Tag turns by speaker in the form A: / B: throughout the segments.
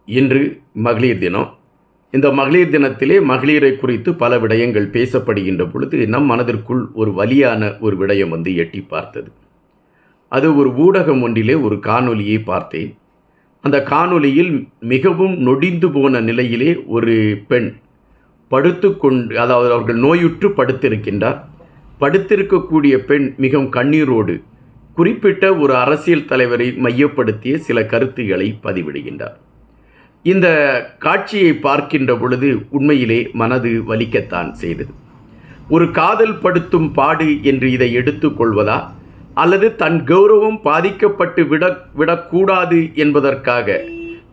A: இன்று மகளிர் தினம். இந்த மகளிர் தினத்திலே மகளிரை குறித்து பல விடயங்கள் பேசப்படுகின்ற பொழுது நம் மனதிற்குள் ஒரு வலியான ஒரு விடயம் எட்டி பார்த்தது. அது ஒரு ஊடகம் ஒன்றிலே ஒரு காணொலியை பார்த்தேன். அந்த காணொலியில் மிகவும் நொடிந்து போன நிலையிலே ஒரு பெண் படுத்துக்கொண்டு, அதாவது அவர்கள் நோயுற்று படுத்திருக்கின்றார். படுத்திருக்கக்கூடிய பெண் மிகவும் கண்ணீரோடு குறிப்பிட்ட ஒரு அரசியல் தலைவரை மையப்படுத்திய சில கருத்துக்களை பதிவிடுகின்றார். இந்த காட்சியை பார்க்கின்ற பொழுது உண்மையிலே மனது வலிக்கத்தான் செய்தது. ஒரு காதல் படுத்தும் பாடு என்று இதை எடுத்துக்கொள்வதா, அல்லது தன் கௌரவம் பாதிக்கப்பட்டு விடக்கூடாது என்பதற்காக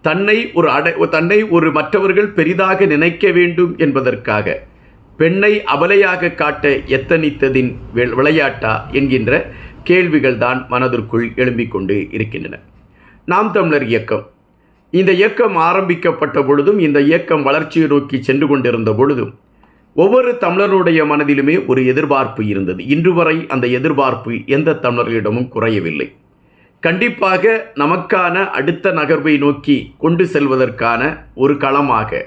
A: தன்னை ஒரு மற்றவர்கள் பெரிதாக நினைக்க வேண்டும் என்பதற்காக பெண்ணை அபலையாக காட்ட எத்தனித்ததின் விளையாட்டா என்கின்ற கேள்விகள் தான் மனதிற்குள் எழும்பிக் கொண்டு இருக்கின்றன. நாம் தமிழர் இயக்கம், இந்த இயக்கம் ஆரம்பிக்கப்பட்ட பொழுதும், இந்த இயக்கம் வளர்ச்சியை நோக்கி சென்று கொண்டிருந்த பொழுதும் ஒவ்வொரு தமிழருடைய மனதிலுமே ஒரு எதிர்பார்ப்பு இருந்தது. இன்று வரை அந்த எதிர்பார்ப்பு எந்த தமிழர்களிடமும் குறையவில்லை. கண்டிப்பாக நமக்கான அடுத்த நகர்வை நோக்கி கொண்டு செல்வதற்கான ஒரு களமாக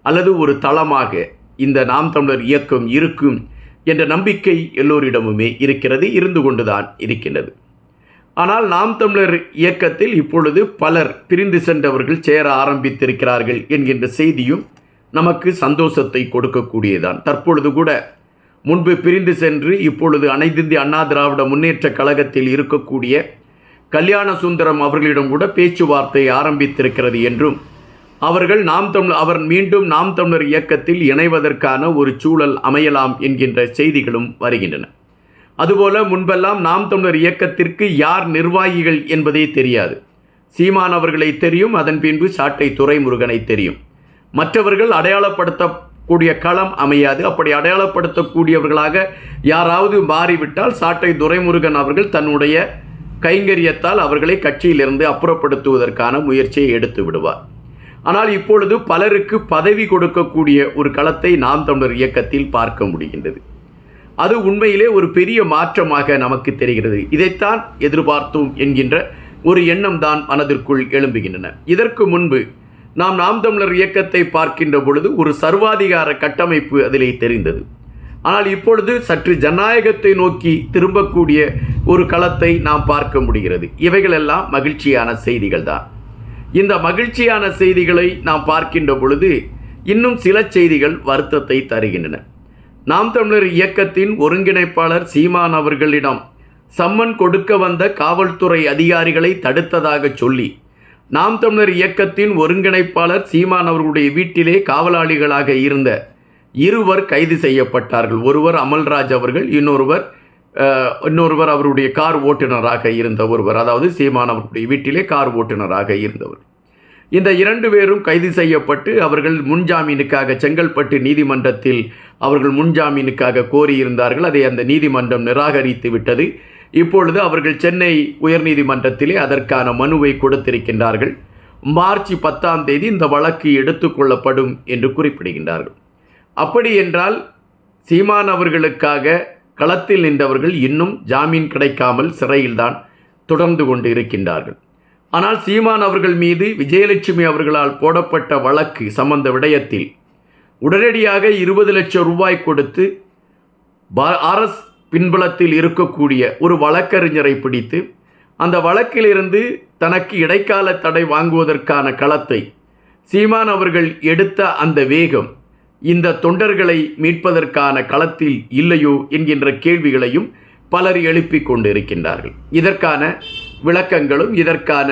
A: அல்லது ஒரு தளமாக இந்த நாம் தமிழர் இயக்கம் இருக்கும் என்ற நம்பிக்கை எல்லோரிடமுமே இருக்கிறது, இருந்து கொண்டுதான் இருக்கின்றது. ஆனால் நாம் தமிழர் இயக்கத்தில் இப்பொழுது பலர் பிரிந்து சென்றவர்கள் சேர ஆரம்பித்திருக்கிறார்கள் என்கின்ற செய்தியும் நமக்கு சந்தோஷத்தை கொடுக்கக்கூடியதான். தற்பொழுது கூட முன்பு பிரிந்து சென்று இப்பொழுது அனைத்திந்திய அண்ணா திராவிட முன்னேற்ற கழகத்தில் இருக்கக்கூடிய கல்யாண சுந்தரம் அவர்களிடம் கூட பேச்சுவார்த்தை ஆரம்பித்திருக்கிறது என்றும், அவர் மீண்டும் நாம் தமிழர் இயக்கத்தில் இணைவதற்கான ஒரு சூழல் அமையலாம் என்கின்ற செய்திகளும் வருகின்றன. அதுபோல முன்பெல்லாம் நாம் தமிழர் இயக்கத்திற்கு யார் நிர்வாகிகள் என்பதே தெரியாது. சீமான் அவர்களை தெரியும், அதன் பின்பு சாட்டை துரைமுருகனை தெரியும். மற்றவர்கள் அடையாளப்படுத்தக்கூடிய களம் அமையாது. அப்படி அடையாளப்படுத்தக்கூடியவர்களாக யாராவது மாறிவிட்டால் சாட்டை துரைமுருகன் அவர்கள் தன்னுடைய கைங்கரியத்தால் அவர்களை கட்சியிலிருந்து அப்புறப்படுத்துவதற்கான முயற்சியை எடுத்து விடுவார். ஆனால் இப்பொழுது பலருக்கு பதவி கொடுக்கக்கூடிய ஒரு களத்தை நாம் தமிழர் இயக்கத்தில் பார்க்க முடிகின்றது. அது உண்மையிலே ஒரு பெரிய மாற்றமாக நமக்கு தெரிகிறது. இதைத்தான் எதிர்பார்த்தோம் என்கின்ற ஒரு எண்ணம் தான் மனதிற்குள் எழும்புகின்றன. இதற்கு முன்பு நாம் தமிழர் இயக்கத்தை பார்க்கின்ற பொழுது ஒரு சர்வாதிகார கட்டமைப்பு அதிலே தெரிந்தது. ஆனால் இப்பொழுது சற்று ஜனநாயகத்தை நோக்கி திரும்பக்கூடிய ஒரு களத்தை நாம் பார்க்க முடிகிறது. இவைகளெல்லாம் மகிழ்ச்சியான செய்திகள் தான். இந்த மகிழ்ச்சியான செய்திகளை நாம் பார்க்கின்ற பொழுது இன்னும் சில செய்திகள் வருத்தத்தை தருகின்றன. நாம் தமிழர் இயக்கத்தின் ஒருங்கிணைப்பாளர் சீமான் அவர்களிடம் சம்மன் கொடுக்க வந்த காவல்துறை அதிகாரிகளை தடுத்ததாக சொல்லி நாம் தமிழர் இயக்கத்தின் ஒருங்கிணைப்பாளர் சீமான் அவர்களுடைய வீட்டிலே காவலாளிகளாக இருந்த இருவர் கைது செய்யப்பட்டார்கள். ஒருவர் அமல்ராஜ் அவர்கள், இன்னொருவர் அவருடைய கார் ஓட்டுநராக இருந்த ஒருவர், அதாவது சீமான் அவர்களுடைய வீட்டிலே கார் ஓட்டுநராக இருந்தவர். இந்த 2 பேரும் கைது செய்யப்பட்டு அவர்கள் முன்ஜாமீனுக்காக செங்கல்பட்டு நீதிமன்றத்தில் அவர்கள் முன்ஜாமீனுக்காக கோரியிருந்தார்கள். அதை அந்த நீதிமன்றம் நிராகரித்து விட்டது. இப்பொழுது அவர்கள் சென்னை உயர்நீதிமன்றத்திலே அதற்கான மனுவை கொடுத்திருக்கின்றார்கள். மார்ச் 10ஆம் தேதி இந்த வழக்கு எடுத்துக்கொள்ளப்படும் என்று குறிப்பிடுகின்றார்கள். அப்படி என்றால் சீமான் அவர்களுக்காக களத்தில் நின்றவர்கள் இன்னும் ஜாமீன் கிடைக்காமல் சிறையில்தான் தொடர்ந்து கொண்டு இருக்கின்றார்கள். ஆனால் சீமான் அவர்கள் மீது விஜயலட்சுமி அவர்களால் போடப்பட்ட வழக்கு சம்பந்த விடயத்தில் உடனடியாக 20 லட்சம் ரூபாய் கொடுத்து அரசு பின்புலத்தில் இருக்கக்கூடிய ஒரு வழக்கறிஞரை பிடித்து அந்த வழக்கிலிருந்து தனக்கு இடைக்கால தடை வாங்குவதற்கான களத்தை சீமான் அவர்கள் எடுத்த அந்த வேகம் இந்த தொண்டர்களை மீட்பதற்கான களத்தில் இல்லையோ என்கின்ற கேள்விகளையும் பலர் எழுப்பிக் கொண்டு இருக்கின்றார்கள். இதற்கான விளக்கங்களும் இதற்கான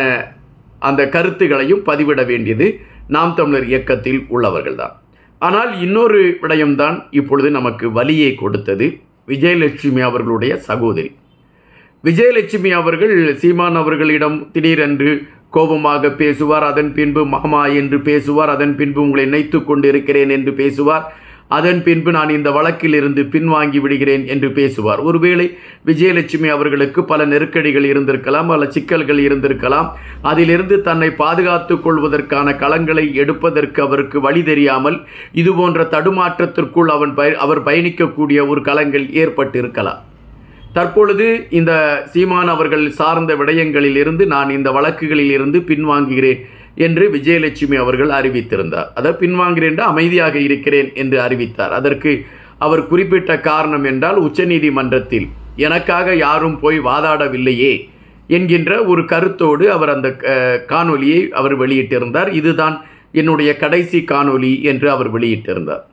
A: அந்த கருத்துகளையும் பதிவிட வேண்டியது நாம் தமிழர் இயக்கத்தில் உள்ளவர்கள்தான். ஆனால் இன்னொரு விடயம்தான் இப்பொழுது நமக்கு வலியை கொடுத்தது. விஜயலட்சுமி அவர்களுடைய சகோதரி விஜயலட்சுமி அவர்கள் சீமான் அவர்களிடம் திடீரென்று கோபமாக பேசுவார். அதன் பின்பு மாமா என்று பேசுவார். அதன் பின்பு உங்களை நினைத்து கொண்டு இருக்கிறேன் என்று பேசுவார். அதன் பின்பு நான் இந்த வழக்கில் இருந்து பின்வாங்கி விடுகிறேன் என்று பேசுவார். ஒருவேளை விஜயலட்சுமி அவர்களுக்கு பல நெருக்கடிகள் இருந்திருக்கலாம், பல சிக்கல்கள் இருந்திருக்கலாம். அதிலிருந்து தன்னை பாதுகாத்து கொள்வதற்கான களங்களை எடுப்பதற்கு அவருக்கு வழி தெரியாமல் இதுபோன்ற தடுமாற்றத்திற்குள் அவர் பயணிக்கக்கூடிய ஒரு களங்கள் ஏற்பட்டிருக்கலாம். தற்பொழுது இந்த சீமான் அவர்கள் சார்ந்த விடயங்களில் இருந்து நான் இந்த வழக்குகளில் இருந்து பின்வாங்குகிறேன் என்று விஜயலட்சுமி அவர்கள் அறிவித்திருந்தார். அதை பின்வாங்கிறேன் என்று அமைதியாக இருக்கிறேன் என்று அறிவித்தார். அதற்கு அவர் குறிப்பிட்ட காரணம் என்றால், உச்சநீதிமன்றத்தில் எனக்காக யாரும் போய் வாதாடவில்லையே என்கின்ற ஒரு கருத்தோடு அவர் அந்த காணொலியை அவர் வெளியிட்டிருந்தார். இதுதான் என்னுடைய கடைசி காணொலி என்று அவர் வெளியிட்டிருந்தார்.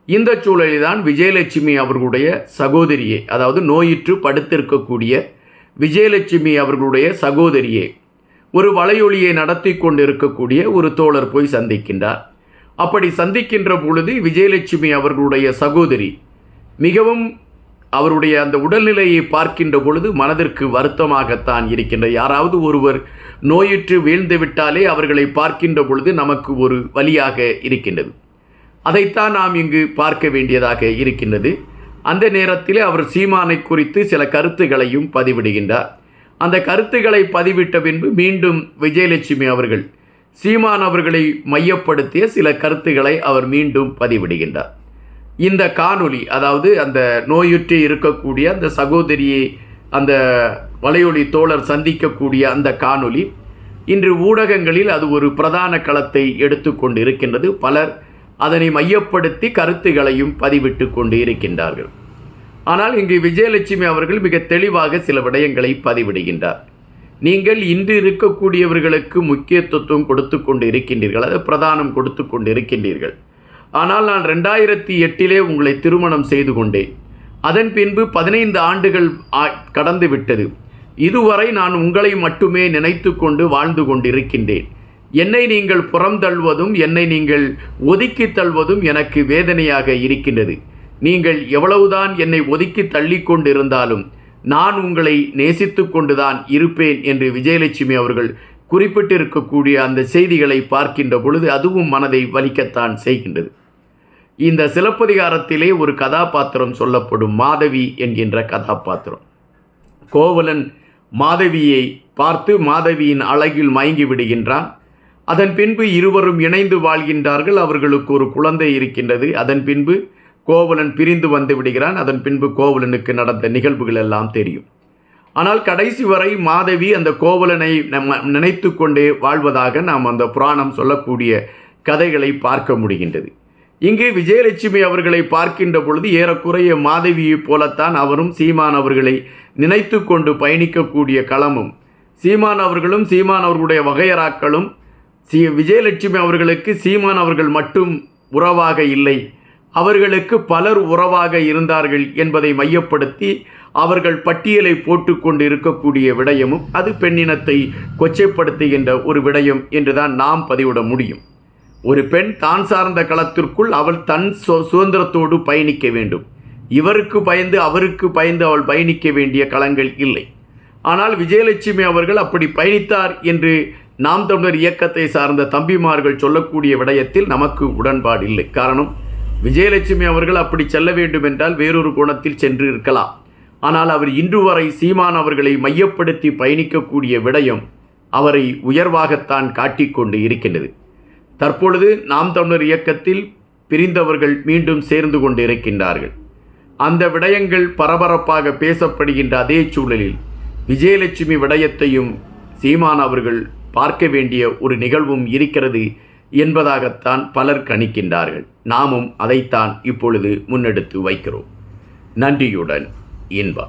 A: இந்த சூழலில் தான் விஜயலட்சுமி அவர்களுடைய சகோதரியே, அதாவது நோயுற்று படுத்திருக்கக்கூடிய விஜயலட்சுமி அவர்களுடைய சகோதரியே ஒரு வலையொலியை நடத்தி கொண்டிருக்கக்கூடிய ஒரு தோழர் போய் சந்திக்கின்றார். அப்படி சந்திக்கின்ற பொழுது விஜயலட்சுமி அவர்களுடைய சகோதரி மிகவும் அவருடைய அந்த உடல்நிலையை பார்க்கின்ற பொழுது மனதிற்கு வருத்தமாகத்தான் இருக்கின்ற. யாராவது ஒருவர் நோயுற்று வீழ்ந்து விட்டாலே அவர்களை பார்க்கின்ற பொழுது நமக்கு ஒரு வலியாக இருக்கின்றது. அதைத்தான் நாம் இங்கு பார்க்க வேண்டியதாக இருக்கின்றது. அந்த நேரத்தில் அவர் சீமானை குறித்து சில கருத்துக்களையும் பதிவிடுகின்றார். அந்த கருத்துக்களை பதிவிட்ட பின்பு மீண்டும் விஜயலட்சுமி அவர்கள் சீமான் அவர்களை மையப்படுத்திய சில கருத்துக்களை அவர் மீண்டும் பதிவிடுகின்றார். இந்த காணொளி, அதாவது அந்த நோயுற்று இருக்கக்கூடிய அந்த சகோதரியை அந்த வலையொலி தோழர் சந்திக்கக்கூடிய அந்த காணொளி இன்று ஊடகங்களில் அது ஒரு பிரதான களத்தை எடுத்துக்கொண்டு இருக்கின்றது. பலர் அதனை மையப்படுத்தி கருத்துக்களையும் பதிவிட்டு கொண்டு இருக்கின்றார்கள். ஆனால் இங்கு விஜயலட்சுமி அவர்கள் மிக தெளிவாக சில விடயங்களை பதிவிடுகின்றார். நீங்கள் இன்று இருக்கக்கூடியவர்களுக்கு முக்கியத்துவம் கொடுத்து கொண்டு இருக்கின்றீர்கள், அது பிரதானம் கொடுத்து கொண்டு இருக்கின்றீர்கள். ஆனால் நான் 2008 உங்களை திருமணம் செய்து கொண்டேன். அதன் பின்பு 15 ஆண்டுகள் கடந்து விட்டது. இதுவரை நான் உங்களை மட்டுமே நினைத்து கொண்டு வாழ்ந்து கொண்டிருக்கின்றேன். என்னை நீங்கள் புறம் தள்ளுவதும் என்னை நீங்கள் ஒதுக்கி தள்ளுவதும் எனக்கு வேதனையாக இருக்கின்றது. நீங்கள் எவ்வளவுதான் என்னை ஒதுக்கி தள்ளி கொண்டிருந்தாலும் நான் உங்களை நேசித்து கொண்டுதான் இருப்பேன் என்று விஜயலட்சுமி அவர்கள் குறிப்பிட்டிருக்கக்கூடிய அந்த செய்திகளை பார்க்கின்ற பொழுது அதுவும் மனதை வலிக்கத்தான் செய்கின்றது. இந்த சிலப்பதிகாரத்திலே ஒரு கதாபாத்திரம் சொல்லப்படும், மாதவி என்கின்ற கதாபாத்திரம். கோவலன் மாதவியை பார்த்து மாதவியின் அழகில் மயங்கி விடுகின்றான். அதன் பின்பு இருவரும் இணைந்து வாழ்கின்றார்கள். அவர்களுக்கு ஒரு குழந்தை இருக்கின்றது. அதன் பின்பு கோவலன் பிரிந்து வந்து விடுகிறான். அதன் பின்பு கோவலனுக்கு நடந்த நிகழ்வுகள் எல்லாம் தெரியும். ஆனால் கடைசி வரை மாதவி அந்த கோவலனை நினைத்து கொண்டே வாழ்வதாக நாம் அந்த புராணம் சொல்லக்கூடிய கதைகளை பார்க்க முடிகின்றது. இங்கு விஜயலட்சுமி அவர்களை பார்க்கின்ற பொழுது ஏறக்குறைய மாதவியைப் போலத்தான் அவரும் சீமான் அவர்களை நினைத்து கொண்டு பயணிக்கக்கூடிய களமும், சீமான் அவர்களும் சீமான் அவர்களுடைய வகையறாக்களும் விஜயலட்சுமி அவர்களுக்கு சீமான் அவர்கள் மட்டும் உறவாக இல்லை, அவர்களுக்கு பலர் உறவாக இருந்தார்கள் என்பதை மையப்படுத்தி அவர்கள் பட்டியலை போட்டுக்கொண்டு இருக்கக்கூடிய விடயமும் அது பெண்ணினத்தை கொச்சைப்படுத்துகின்ற ஒரு விடயம் என்றுதான் நாம் பதிவிட முடியும். ஒரு பெண் தான் சார்ந்த களத்திற்குள் அவள் தன் சுதந்திரத்தோடு பயணிக்க வேண்டும். இவருக்கு பயந்து அவருக்கு பயந்து அவள் பயணிக்க வேண்டிய களங்கள் இல்லை. ஆனால் விஜயலட்சுமி அவர்கள் அப்படி பயணித்தார் என்று நாம் தமிழர் இயக்கத்தை சார்ந்த தம்பிமார்கள் சொல்லக்கூடிய விடயத்தில் நமக்கு உடன்பாடு இல்லை. காரணம், விஜயலட்சுமி அவர்கள் அப்படி செல்ல வேண்டும் என்றால் வேறொரு கோணத்தில் சென்று இருக்கலாம். ஆனால் அவர் இன்று வரை சீமான் அவர்களை மையப்படுத்தி பயணிக்கக்கூடிய விடயம் அவரை உயர்வாகத்தான் காட்டிக்கொண்டு இருக்கின்றது. தற்பொழுது நாம் தமிழர் இயக்கத்தில் பிரிந்தவர்கள் மீண்டும் சேர்ந்து கொண்டு இருக்கின்றார்கள். அந்த விடயங்கள் பரபரப்பாக பேசப்படுகின்ற அதே சூழலில் விஜயலட்சுமி விடயத்தையும் சீமான் அவர்கள் பார்க்க வேண்டிய ஒரு நிகழ்வும் இருக்கிறது என்பதாகத்தான் பலர் கணிக்கின்றார்கள். நாமும் அதைத்தான் இப்பொழுது முன்னெடுத்து வைக்கிறோம். நன்றியுடன் இன்பா.